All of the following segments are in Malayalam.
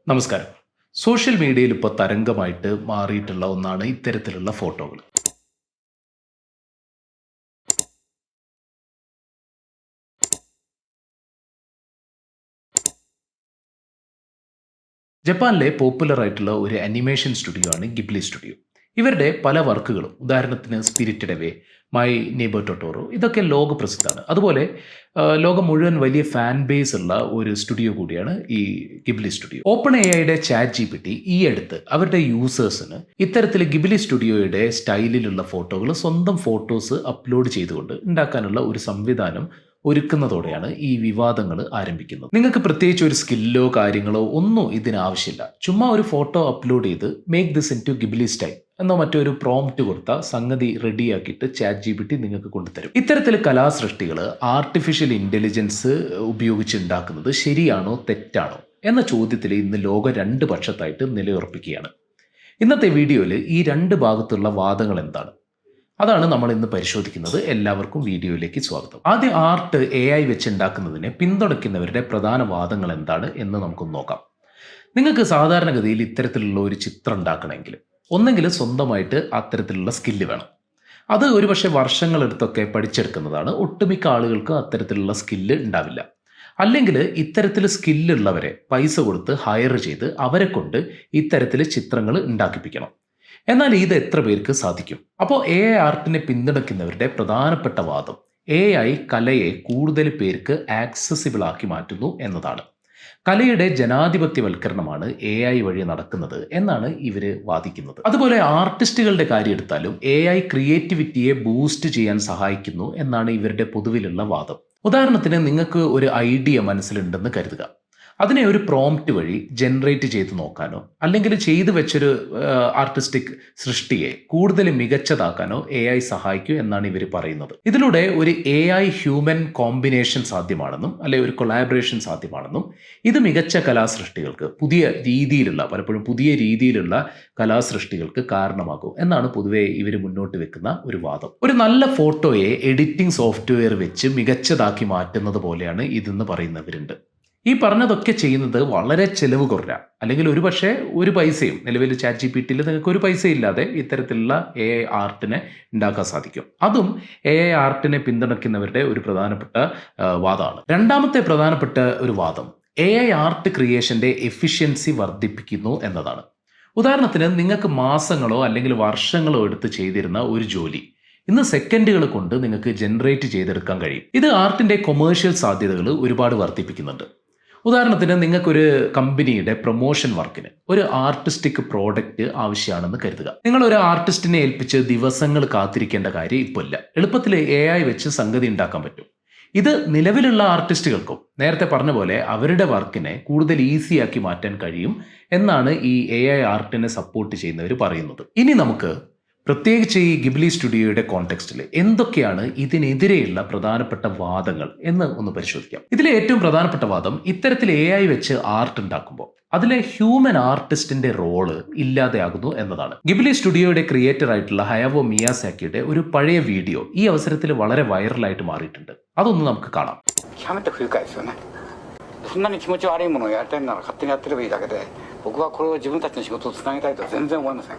നമസ്കാരം. സോഷ്യൽ മീഡിയയിൽ ഇപ്പോൾ തരംഗമായിട്ട് മാറിയിട്ടുള്ള ഒന്നാണ് ഇത്തരത്തിലുള്ള ഫോട്ടോകൾ. ജപ്പാനിലെ പോപ്പുലർ ആയിട്ടുള്ള ഒരു അനിമേഷൻ സ്റ്റുഡിയോ ആണ് ഗിബ്ലി സ്റ്റുഡിയോ. ഇവരുടെ പല വർക്കുകളും ഉദാഹരണത്തിന് spirited away, my neighbour Totoro ഇതൊക്കെ ലോകപ്രസിദ്ധമാണ്. അതുപോലെ ലോകം മുഴുവൻ വലിയ ഫാൻ ബേസ് ഉള്ള ഒരു സ്റ്റുഡിയോ കൂടിയാണ് ഈ ഗിബ്ലി സ്റ്റുഡിയോ. ഓപ്പൺ എഐയുടെ ചാറ്റ് GPT ഈ അടുത്ത് അവരുടെ യൂസേഴ്സിന് ഇത്തരത്തിൽ ഗിബ്ലി സ്റ്റുഡിയോയുടെ സ്റ്റൈലിലുള്ള ഫോട്ടോകൾ സ്വന്തം ഫോട്ടോസ് അപ്ലോഡ് ചെയ്തുകൊണ്ട് ഉണ്ടാക്കാനുള്ള ഒരു സംവിധാനം ഒരുക്കുന്നതോടെയാണ് ഈ വിവാദങ്ങൾ ആരംഭിക്കുന്നത്. നിങ്ങൾക്ക് പ്രത്യേകിച്ച് ഒരു സ്കില്ലോ കാര്യങ്ങളോ ഒന്നും ഇതിനാവശ്യമില്ല. ചുമ്മാ ഒരു ഫോട്ടോ അപ്ലോഡ് ചെയ്ത് make this into Ghibli style എന്നോ മറ്റൊരു പ്രോംപ്റ്റ് കൊടുത്താൽ സംഗതി റെഡിയാക്കിയിട്ട് ചാറ്റ് GPT നിങ്ങൾക്ക് കൊണ്ടുതരും. ഇത്തരത്തിൽ കലാസൃഷ്ടികൾ ആർട്ടിഫിഷ്യൽ ഇൻ്റലിജൻസ് ഉപയോഗിച്ച് ഉണ്ടാക്കുന്നത് ശരിയാണോ തെറ്റാണോ എന്ന ചോദ്യത്തിൽ ഇന്ന് ലോകം രണ്ട് പക്ഷത്തായിട്ട് നിലയുറപ്പിക്കുകയാണ്. ഇന്നത്തെ വീഡിയോയിൽ ഈ രണ്ട് ഭാഗത്തുള്ള വാദങ്ങൾ എന്താണ്, അതാണ് നമ്മൾ ഇന്ന് പരിശോധിക്കുന്നത്. എല്ലാവർക്കും വീഡിയോയിലേക്ക് സ്വാഗതം. ആദ്യം ആർട്ട് AI വെച്ചുണ്ടാക്കുന്നതിനെ പിന്തുണയ്ക്കുന്നവരുടെ പ്രധാന വാദങ്ങൾ എന്താണ് എന്ന് നമുക്കൊന്ന് നോക്കാം. നിങ്ങൾക്ക് സാധാരണഗതിയിൽ ഇത്തരത്തിലുള്ള ഒരു ചിത്രം ഉണ്ടാക്കണമെങ്കിൽ ഒന്നെങ്കിൽ സ്വന്തമായിട്ട് അത്തരത്തിലുള്ള സ്കില്ല് വേണം. അത് ഒരുപക്ഷെ വർഷങ്ങളെടുത്തൊക്കെ പഠിച്ചെടുക്കുന്നതാണ്. ഒട്ടുമിക്ക ആളുകൾക്ക് അത്തരത്തിലുള്ള സ്കില്ല് ഉണ്ടാവില്ല. അല്ലെങ്കിൽ ഇത്തരത്തിൽ സ്കില്ലുള്ളവരെ പൈസ കൊടുത്ത് ഹയർ ചെയ്ത് അവരെ കൊണ്ട് ഇത്തരത്തിൽ ചിത്രങ്ങൾ ഉണ്ടാക്കിപ്പിക്കണം. എന്നാൽ ഇത് എത്ര പേർക്ക് സാധിക്കും? അപ്പോൾ AI ആർട്ടിനെ പിന്തുണയ്ക്കുന്നവരുടെ പ്രധാനപ്പെട്ട വാദം AI കലയെ കൂടുതൽ പേർക്ക് ആക്സസിബിൾ ആക്കി മാറ്റുന്നു എന്നതാണ്. കലയുടെ ജനാധിപത്യവൽക്കരണമാണ് AI വഴി നടക്കുന്നത് എന്നാണ് ഇവർ വാദിക്കുന്നത്. അതുപോലെ ആർട്ടിസ്റ്റുകളുടെ കാര്യം എടുത്താലും AI ക്രിയേറ്റിവിറ്റിയെ ബൂസ്റ്റ് ചെയ്യാൻ സഹായിക്കുന്നു എന്നാണ് ഇവരുടെ പൊതുവിലുള്ള വാദം. ഉദാഹരണത്തിന് നിങ്ങൾക്ക് ഒരു ഐഡിയ മനസ്സിലുണ്ടെന്ന് കരുതുക. അതിനെ ഒരു പ്രോംപ്റ്റ് വഴി ജനറേറ്റ് ചെയ്ത് നോക്കാനോ അല്ലെങ്കിൽ ചെയ്തു വെച്ചൊരു ആർട്ടിസ്റ്റിക് സൃഷ്ടിയെ കൂടുതൽ മികച്ചതാക്കാനോ AI സഹായിക്കും എന്നാണ് ഇവർ പറയുന്നത്. ഇതിലൂടെ ഒരു AI ഹ്യൂമൻ കോമ്പിനേഷൻ സാധ്യമാണെന്നും അല്ലെങ്കിൽ ഒരു കൊളാബറേഷൻ സാധ്യമാണെന്നും ഇത് മികച്ച കലാസൃഷ്ടികൾക്ക് പലപ്പോഴും പുതിയ രീതിയിലുള്ള കലാസൃഷ്ടികൾക്ക് കാരണമാകും എന്നാണ് പൊതുവെ ഇവർ മുന്നോട്ട് വെക്കുന്ന ഒരു വാദം. ഒരു നല്ല ഫോട്ടോയെ എഡിറ്റിംഗ് സോഫ്റ്റ്വെയർ വെച്ച് മികച്ചതാക്കി മാറ്റുന്നത് പോലെയാണ് ഇതെന്ന് പറയുന്നവരുണ്ട്. ഈ പറഞ്ഞതൊക്കെ ചെയ്യുന്നത് വളരെ ചെലവ് കുറഞ്ഞ അല്ലെങ്കിൽ ഒരുപക്ഷെ ഒരു പൈസയും നിലവിൽ ചാറ്റ് GPTയിൽ നിങ്ങൾക്ക് ഒരു പൈസയില്ലാതെ ഇത്തരത്തിലുള്ള AI ആർട്ടിനെ ഉണ്ടാക്കാൻ സാധിക്കും. അതും AI ആർട്ടിനെ പിന്തുണയ്ക്കുന്നവരുടെ ഒരു പ്രധാനപ്പെട്ട വാദമാണ്. രണ്ടാമത്തെ പ്രധാനപ്പെട്ട ഒരു വാദം AI ആർട്ട് ക്രിയേഷന്റെ എഫിഷ്യൻസി വർദ്ധിപ്പിക്കുന്നു എന്നതാണ്. ഉദാഹരണത്തിന് നിങ്ങൾക്ക് മാസങ്ങളോ അല്ലെങ്കിൽ വർഷങ്ങളോ എടുത്ത് ചെയ്തിരുന്ന ഒരു ജോലി ഇന്ന് സെക്കൻഡുകൾ കൊണ്ട് നിങ്ങൾക്ക് ജനറേറ്റ് ചെയ്തെടുക്കാൻ കഴിയും. ഇത് ആർട്ടിന്റെ കൊമേഴ്ഷ്യൽ സാധ്യതകൾ ഒരുപാട് വർദ്ധിപ്പിക്കുന്നുണ്ട്. ഉദാഹരണത്തിന് നിങ്ങൾക്കൊരു കമ്പനിയുടെ പ്രൊമോഷൻ വർക്കിന് ഒരു ആർട്ടിസ്റ്റിക് പ്രോഡക്റ്റ് ആവശ്യമാണെന്ന് കരുതുക. നിങ്ങൾ ഒരു ആർട്ടിസ്റ്റിനെ ഏൽപ്പിച്ച് ദിവസങ്ങൾ കാത്തിരിക്കേണ്ട കാര്യം ഇപ്പോൾ ഇല്ല. എളുപ്പത്തിൽ AI വെച്ച് സംഗതി ഉണ്ടാക്കാൻ പറ്റും. ഇത് നിലവിലുള്ള ആർട്ടിസ്റ്റുകൾക്കും നേരത്തെ പറഞ്ഞ പോലെ അവരുടെ വർക്കിനെ കൂടുതൽ ഈസിയാക്കി മാറ്റാൻ കഴിയും എന്നാണ് ഈ AI ആർട്ടിനെ സപ്പോർട്ട് ചെയ്യുന്നവർ പറയുന്നത്. ഇനി നമുക്ക് പ്രത്യേകിച്ച് ഈ ഗിബ്ലി സ്റ്റുഡിയോയുടെ കോണ്ടെക്സ്റ്റിൽ എന്തൊക്കെയാണ് ഇതിനെതിരെയുള്ള പ്രധാനപ്പെട്ട വാദങ്ങൾ എന്ന് ഒന്ന് പരിശോധിക്കാം. ഇതിലെ ഏറ്റവും പ്രധാനപ്പെട്ട വാദം ഇത്തരത്തിൽ AI വെച്ച് ആർട്ട് ഉണ്ടാക്കുമ്പോൾ അതിലെ ഹ്യൂമൻ ആർട്ടിസ്റ്റിന്റെ റോള് ഇല്ലാതെയാകുന്നു എന്നതാണ്. ഗിബ്ലി സ്റ്റുഡിയോയുടെ ക്രിയേറ്റർ ആയിട്ടുള്ള ഹയാവോ മിയാസാക്കിയുടെ ഒരു പഴയ വീഡിയോ ഈ അവസരത്തിൽ വളരെ വൈറലായിട്ട് മാറിയിട്ടുണ്ട്. അതൊന്ന് നമുക്ക് കാണാം. そんなに気持ち悪いものをやりたいなら勝手にやってればいいだけで、僕はこれを自分たちの仕事をつなげたいとは全然思いません。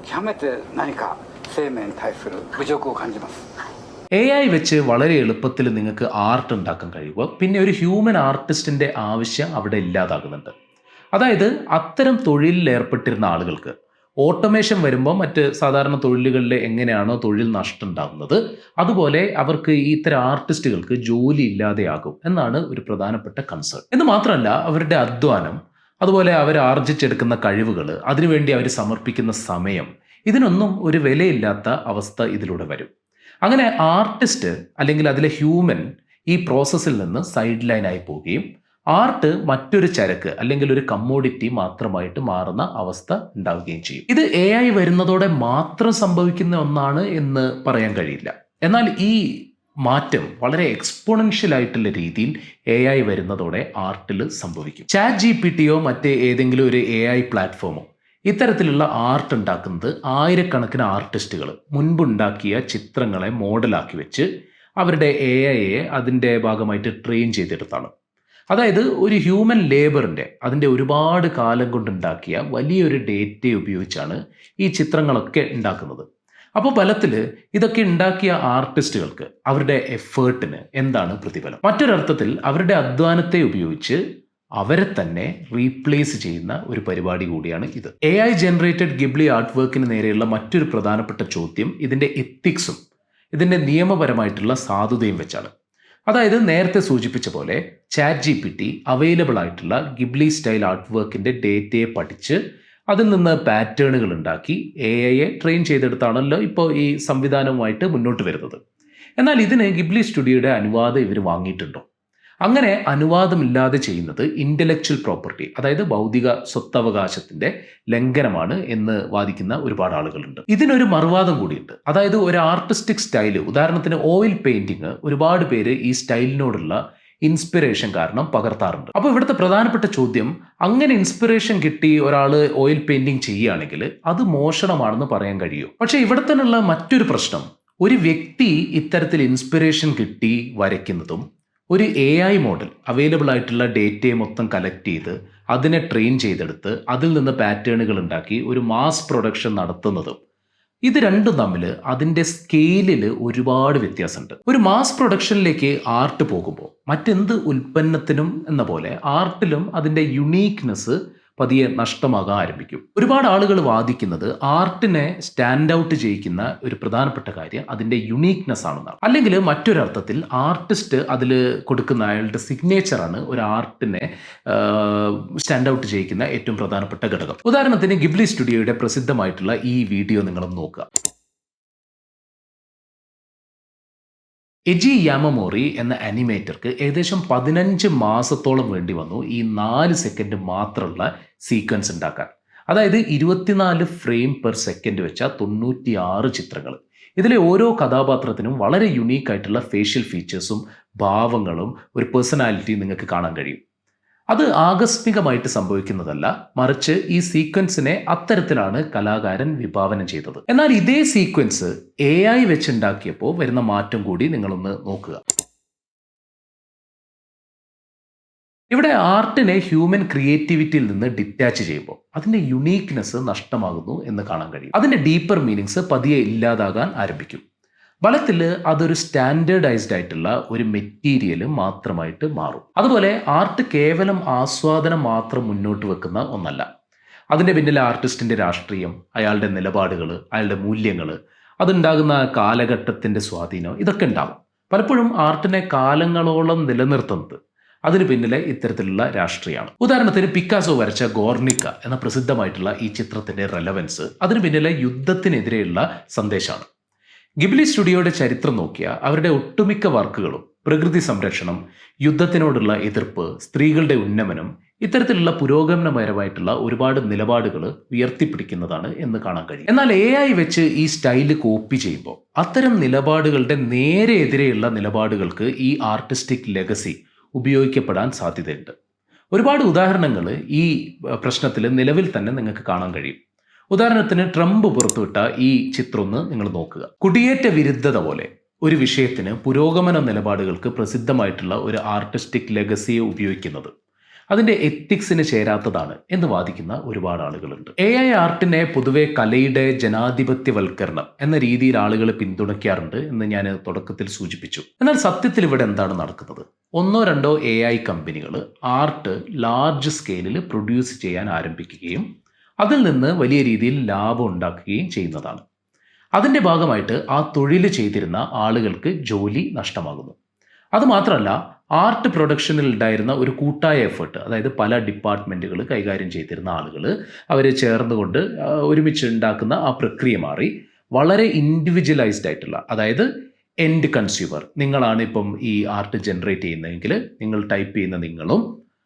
極めて何か生命に対する侮辱を感じます。AI വെച്ച് വളരെ എളുപ്പത്തിൽ നിങ്ങൾക്ക് ആർട്ട് ഉണ്ടാക്കാൻ കഴിയുമ്പോൾ പിന്നെ ഒരു ഹ്യൂമൻ ആർട്ടിസ്റ്റിന്റെ ആവശ്യം അവിടെ ഇല്ലാതാകുന്നുണ്ട്. അതായത് അത്തരം തൊഴിലിൽ ഏർപ്പെട്ടിരുന്ന ആളുകൾക്ക് ഓട്ടോമേഷൻ വരുമ്പോൾ മറ്റ് സാധാരണ തൊഴിലുകളിൽ എങ്ങനെയാണോ തൊഴിൽ നഷ്ടം ഉണ്ടാകുന്നത് അതുപോലെ അവർക്ക് ഇത്തരം ആർട്ടിസ്റ്റുകൾക്ക് ജോലി ഇല്ലാതെയാകും എന്നാണ് ഒരു പ്രധാനപ്പെട്ട കൺസേൺ. എന്ന് മാത്രമല്ല അവരുടെ അധ്വാനം, അതുപോലെ അവർ ആർജിച്ചെടുക്കുന്ന കഴിവുകൾ, അതിനുവേണ്ടി അവർ സമർപ്പിക്കുന്ന സമയം, ഇതിനൊന്നും ഒരു വിലയില്ലാത്ത അവസ്ഥ ഇതിലൂടെ വരും. അങ്ങനെ ആർട്ടിസ്റ്റ് അല്ലെങ്കിൽ അതിലെ ഹ്യൂമൻ ഈ പ്രോസസ്സിൽ നിന്ന് സൈഡ് ലൈനായി പോവുകയും ആർട്ട് മറ്റൊരു ചരക്ക് അല്ലെങ്കിൽ ഒരു കമ്മോഡിറ്റി മാത്രമായിട്ട് മാറുന്ന അവസ്ഥ ഉണ്ടാവുകയും ചെയ്യും. ഇത് AI വരുന്നതോടെ മാത്രം സംഭവിക്കുന്ന ഒന്നാണ് എന്ന് പറയാൻ കഴിയില്ല. എന്നാൽ ഈ മാറ്റം വളരെ എക്സ്പോണൻഷ്യൽ ആയിട്ടുള്ള രീതിയിൽ AI വരുന്നതോടെ ആർട്ടിൽ സംഭവിക്കും. ചാറ്റ് GPTയോ മറ്റേ ഏതെങ്കിലും ഒരു AI പ്ലാറ്റ്ഫോമോ ഇത്തരത്തിലുള്ള ആർട്ട് ഉണ്ടാക്കുന്നത് ആയിരക്കണക്കിന് ആർട്ടിസ്റ്റുകൾ മുൻപുണ്ടാക്കിയ ചിത്രങ്ങളെ മോഡലാക്കി വെച്ച് അവരുടെ AIയെ അതിൻ്റെ ഭാഗമായിട്ട് ട്രെയിൻ ചെയ്തെടുത്താണ്. അതായത് ഒരു ഹ്യൂമൻ ലേബറിൻ്റെ അതിൻ്റെ ഒരുപാട് കാലം കൊണ്ടുണ്ടാക്കിയ വലിയൊരു ഡേറ്റ ഉപയോഗിച്ചാണ് ഈ ചിത്രങ്ങളൊക്കെ ഉണ്ടാക്കുന്നത്. അപ്പോൾ ഫലത്തിൽ ഇതൊക്കെ ഉണ്ടാക്കിയ ആർട്ടിസ്റ്റുകൾക്ക് അവരുടെ എഫേർട്ടിന് എന്താണ് പ്രതിഫലം? മറ്റൊരർത്ഥത്തിൽ അവരുടെ അധ്വാനത്തെ ഉപയോഗിച്ച് അവരെ തന്നെ റീപ്ലേസ് ചെയ്യുന്ന ഒരു പരിപാടി കൂടിയാണ് ഇത്. AI ജനറേറ്റഡ് ഗിബ്ലി ആർട്ട് വർക്കിന് നേരെയുള്ള മറ്റൊരു പ്രധാനപ്പെട്ട ചോദ്യം ഇതിൻ്റെ എത്തിക്സും ഇതിൻ്റെ നിയമപരമായിട്ടുള്ള സാധുതയും വെച്ചാണ്. അതായത് നേരത്തെ സൂചിപ്പിച്ച പോലെ ChatGPT അവൈലബിൾ ആയിട്ടുള്ള ഗിബ്ലി സ്റ്റൈൽ ആർട്ട് വർക്കിൻ്റെ ഡേറ്റയെ പഠിച്ച് അതിൽ നിന്ന് പാറ്റേണുകൾ ഉണ്ടാക്കി AI ട്രെയിൻ ചെയ്തെടുത്താണല്ലോ ഇപ്പോൾ ഈ സംവിധാനവുമായിട്ട് മുന്നോട്ട് വരുന്നത്. എന്നാൽ ഇതിന് ഗിബ്ലി സ്റ്റുഡിയോയുടെ അനുവാദം ഇവർ വാങ്ങിയിട്ടുണ്ടോ? അങ്ങനെ അനുവാദമില്ലാതെ ചെയ്യുന്നത് ഇന്റലക്ച്വൽ പ്രോപ്പർട്ടി, അതായത് ഭൗതിക സ്വത്തവകാശത്തിന്റെ ലംഘനമാണ് എന്ന് വാദിക്കുന്ന ഒരുപാട് ആളുകളുണ്ട്. ഇതിനൊരു മറുവാദം കൂടിയുണ്ട്. അതായത് ഒരു ആർട്ടിസ്റ്റിക് സ്റ്റൈല്, ഉദാഹരണത്തിന് ഓയിൽ പെയിന്റിങ്, ഒരുപാട് പേര് ഈ സ്റ്റൈലിനോടുള്ള ഇൻസ്പിറേഷൻ കാരണം പകർത്താറുണ്ട്. അപ്പോൾ ഇവിടുത്തെ പ്രധാനപ്പെട്ട ചോദ്യം, അങ്ങനെ ഇൻസ്പിറേഷൻ കിട്ടി ഒരാൾ ഓയിൽ പെയിന്റിങ് ചെയ്യുകയാണെങ്കിൽ അത് മോഷണമാണെന്ന് പറയാൻ കഴിയുമോ? പക്ഷേ ഇവിടെ തന്നെയുള്ള മറ്റൊരു പ്രശ്നം, ഒരു വ്യക്തി ഇത്തരത്തിൽ ഇൻസ്പിറേഷൻ കിട്ടി വരയ്ക്കുന്നതും ഒരു AI മോഡൽ അവൈലബിൾ ആയിട്ടുള്ള ഡേറ്റയെ മൊത്തം കളക്ട് ചെയ്ത് അതിനെ ട്രെയിൻ ചെയ്തെടുത്ത് അതിൽ നിന്ന് പാറ്റേണുകൾ ഉണ്ടാക്കി ഒരു മാസ് പ്രൊഡക്ഷൻ നടത്തുന്നതും, ഇത് രണ്ടും തമ്മിൽ അതിൻ്റെ സ്കെയിലിൽ ഒരുപാട് വ്യത്യാസമുണ്ട്. ഒരു മാസ് പ്രൊഡക്ഷനിലേക്ക് ആർട്ട് പോകുമ്പോൾ മറ്റെന്ത് ഉൽപ്പന്നത്തിനും എന്ന പോലെ ആർട്ടിലും അതിൻ്റെ യുണീക്നെസ് പതിയെ നഷ്ടമാകാൻ ആരംഭിക്കും. ഒരുപാട് ആളുകൾ വാദിക്കുന്നത് ആർട്ടിനെ സ്റ്റാൻഡ് ഔട്ട് ചെയ്യിക്കുന്ന ഒരു പ്രധാനപ്പെട്ട കാര്യം അതിൻ്റെ യുണീക്നെസ് ആണെന്നാണ്. അല്ലെങ്കിൽ മറ്റൊരർത്ഥത്തിൽ ആർട്ടിസ്റ്റ് അതിൽ കൊടുക്കുന്ന അയാളുടെ സിഗ്നേച്ചറാണ് ഒരു ആർട്ടിനെ സ്റ്റാൻഡ് ഔട്ട് ചെയ്യിക്കുന്ന ഏറ്റവും പ്രധാനപ്പെട്ട ഘടകം. ഉദാഹരണത്തിന് ഗിബ്ലി സ്റ്റുഡിയോയുടെ പ്രസിദ്ധമായിട്ടുള്ള ഈ വീഡിയോ നിങ്ങളൊന്ന് നോക്കുക. എജി യാമമോറി എന്ന അനിമേറ്റർക്ക് ഏകദേശം 15 മാസത്തോളം വേണ്ടി വന്നു ഈ 4 സെക്കൻഡ് മാത്രമുള്ള സീക്വൻസ് ഉണ്ടാക്കാൻ. അതായത് 24 ഫ്രെയിം പെർ സെക്കൻഡ് വെച്ച 96 ചിത്രങ്ങൾ. ഇതിലെ ഓരോ കഥാപാത്രത്തിനും വളരെ യുണീക്ക് ആയിട്ടുള്ള ഫേഷ്യൽ ഫീച്ചേഴ്സും ഭാവങ്ങളും ഒരു പേഴ്സണാലിറ്റിയും നിങ്ങൾക്ക് കാണാൻ കഴിയും. അത് ആകസ്മികമായിട്ട് സംഭവിക്കുന്നതല്ല, മറിച്ച് ഈ സീക്വൻസിനെ അത്തരത്തിലാണ് കലാകാരൻ വിഭാവനം ചെയ്തത്. എന്നാൽ ഇതേ സീക്വൻസ് AI വെച്ചുണ്ടാക്കിയപ്പോൾ വരുന്ന മാറ്റം കൂടി നിങ്ങളൊന്ന് നോക്കുക. ഇവിടെ ആർട്ടിനെ ഹ്യൂമൻ ക്രിയേറ്റിവിറ്റിയിൽ നിന്ന് ഡിറ്റാച്ച് ചെയ്യുമ്പോൾ അതിൻ്റെ യുണീക്നെസ് നഷ്ടമാകുന്നു എന്ന് കാണാൻ കഴിയും. അതിൻ്റെ ഡീപ്പർ മീനിങ്സ് പതിയെ ഇല്ലാതാകാൻ ആരംഭിക്കും. ഫലത്തിൽ അതൊരു സ്റ്റാൻഡേർഡൈസ്ഡ് ആയിട്ടുള്ള ഒരു മെറ്റീരിയൽ മാത്രമായിട്ട് മാറും. അതുപോലെ ആർട്ട് കേവലം ആസ്വാദനം മാത്രം മുന്നോട്ട് വെക്കുന്ന ഒന്നല്ല. അതിൻ്റെ പിന്നിലെ ആർട്ടിസ്റ്റിൻ്റെ രാഷ്ട്രീയം, അയാളുടെ നിലപാടുകൾ, അയാളുടെ മൂല്യങ്ങൾ, അതുണ്ടാകുന്ന കാലഘട്ടത്തിൻ്റെ സ്വാധീനം, ഇതൊക്കെ ഉണ്ടാവും. പലപ്പോഴും ആർട്ടിനെ കാലങ്ങളോളം നിലനിർത്തുന്നത് അതിന് പിന്നിലെ ഇത്തരത്തിലുള്ള രാഷ്ട്രീയമാണ്. ഉദാഹരണത്തിന് പിക്കാസോ വരച്ച ഗോർണിക്ക എന്ന പ്രസിദ്ധമായിട്ടുള്ള ഈ ചിത്രത്തിൻ്റെ റെലവൻസ് അതിന് പിന്നിലെ യുദ്ധത്തിനെതിരെയുള്ള സന്ദേശമാണ്. ഗിബ്ലി സ്റ്റുഡിയോയുടെ ചരിത്രം നോക്കിയാൽ അവരുടെ ഒട്ടുമിക്ക വർക്കുകളും പ്രകൃതി സംരക്ഷണം, യുദ്ധത്തിനോടുള്ള എതിർപ്പ്, സ്ത്രീകളുടെ ഉന്നമനം, ഇത്തരത്തിലുള്ള പുരോഗമനപരമായിട്ടുള്ള ഒരുപാട് നിലപാടുകൾ ഉയർത്തിപ്പിടിക്കുന്നതാണ് എന്ന് കാണാൻ കഴിയും. എന്നാൽ AI വെച്ച് ഈ സ്റ്റൈല് കോപ്പി ചെയ്യുമ്പോൾ അത്തരം നിലപാടുകളുടെ നേരെ എതിരെയുള്ള നിലപാടുകൾക്ക് ഈ ആർട്ടിസ്റ്റിക് ലെഗസി ഉപയോഗിക്കപ്പെടാൻ സാധ്യതയുണ്ട്. ഒരുപാട് ഉദാഹരണങ്ങൾ ഈ പ്രശ്നത്തിൽ നിലവിൽ തന്നെ നിങ്ങൾക്ക് കാണാൻ കഴിയും. ഉദാഹരണത്തിന് ട്രംപ് പുറത്തുവിട്ട ഈ ചിത്രം ഒന്ന് നിങ്ങൾ നോക്കുക. കുടിയേറ്റ വിരുദ്ധത പോലെ ഒരു വിഷയത്തിന് പുരോഗമന നിലപാടുകൾക്ക് പ്രസിദ്ധമായിട്ടുള്ള ഒരു ആർട്ടിസ്റ്റിക് ലെഗസിയെ ഉപയോഗിക്കുന്നത് അതിൻ്റെ എത്തിക്സിന് ചേരാത്തതാണ് എന്ന് വാദിക്കുന്ന ഒരുപാട് ആളുകളുണ്ട്. AI ആർട്ടിനെ പൊതുവെ കലയുടെ ജനാധിപത്യവൽക്കരണം എന്ന രീതിയിൽ ആളുകൾ പിന്തുണയ്ക്കാറുണ്ട് എന്ന് ഞാൻ തുടക്കത്തിൽ സൂചിപ്പിച്ചു. എന്നാൽ സത്യത്തിൽ ഇവിടെ എന്താണ് നടക്കുന്നത്? 1-2 AI കമ്പനികൾ ആർട്ട് ലാർജ് സ്കെയിലിൽ പ്രൊഡ്യൂസ് ചെയ്യാൻ ആരംഭിക്കുകയും അതിൽ നിന്ന് വലിയ രീതിയിൽ ലാഭം ഉണ്ടാക്കുകയും ചെയ്യുന്നതാണ്. അതിൻ്റെ ഭാഗമായിട്ട് ആ തൊഴിൽ ചെയ്തിരുന്ന ആളുകൾക്ക് ജോലി നഷ്ടമാകുന്നു. അതുമാത്രമല്ല, ആർട്ട് പ്രൊഡക്ഷനിൽ ഉണ്ടായിരുന്ന ഒരു കൂട്ടായ എഫേർട്ട്, അതായത് പല ഡിപ്പാർട്ട്മെൻറ്റുകൾ കൈകാര്യം ചെയ്തിരുന്ന ആളുകൾ അവർ ചേർന്നുകൊണ്ട് ഒരുമിച്ച് ഉണ്ടാക്കുന്ന ആ പ്രക്രിയ മാറി വളരെ ഇൻഡിവിജ്വലൈസ്ഡ് ആയിട്ടുള്ള, അതായത് എൻഡ് കൺസ്യൂമർ, നിങ്ങളാണ് ഇപ്പം ഈ ആർട്ട് ജനറേറ്റ് ചെയ്യുന്നതെങ്കിൽ നിങ്ങൾ ടൈപ്പ് ചെയ്യുന്ന നിങ്ങളും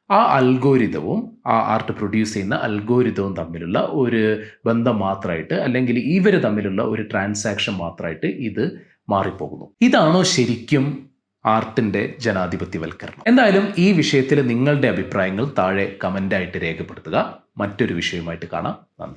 ആ അൽഗോരിതവും ആ ആർട്ട് പ്രൊഡ്യൂസ് ചെയ്യുന്ന അൽഗോരിതവും തമ്മിലുള്ള ഒരു ബന്ധം മാത്രമായിട്ട്, അല്ലെങ്കിൽ ഇവർ തമ്മിലുള്ള ഒരു ട്രാൻസാക്ഷൻ മാത്രമായിട്ട് ഇത് മാറിപ്പോകുന്നു. ഇതാണോ ശരിക്കും ആർട്ടിൻ്റെ ജനാധിപത്യവൽക്കരണം? എന്തായാലും ഈ വിഷയത്തിൽ നിങ്ങളുടെ അഭിപ്രായങ്ങൾ താഴെ കമൻ്റായിട്ട് രേഖപ്പെടുത്തുക. മറ്റൊരു വിഷയവുമായിട്ട് കാണാം. നന്ദി.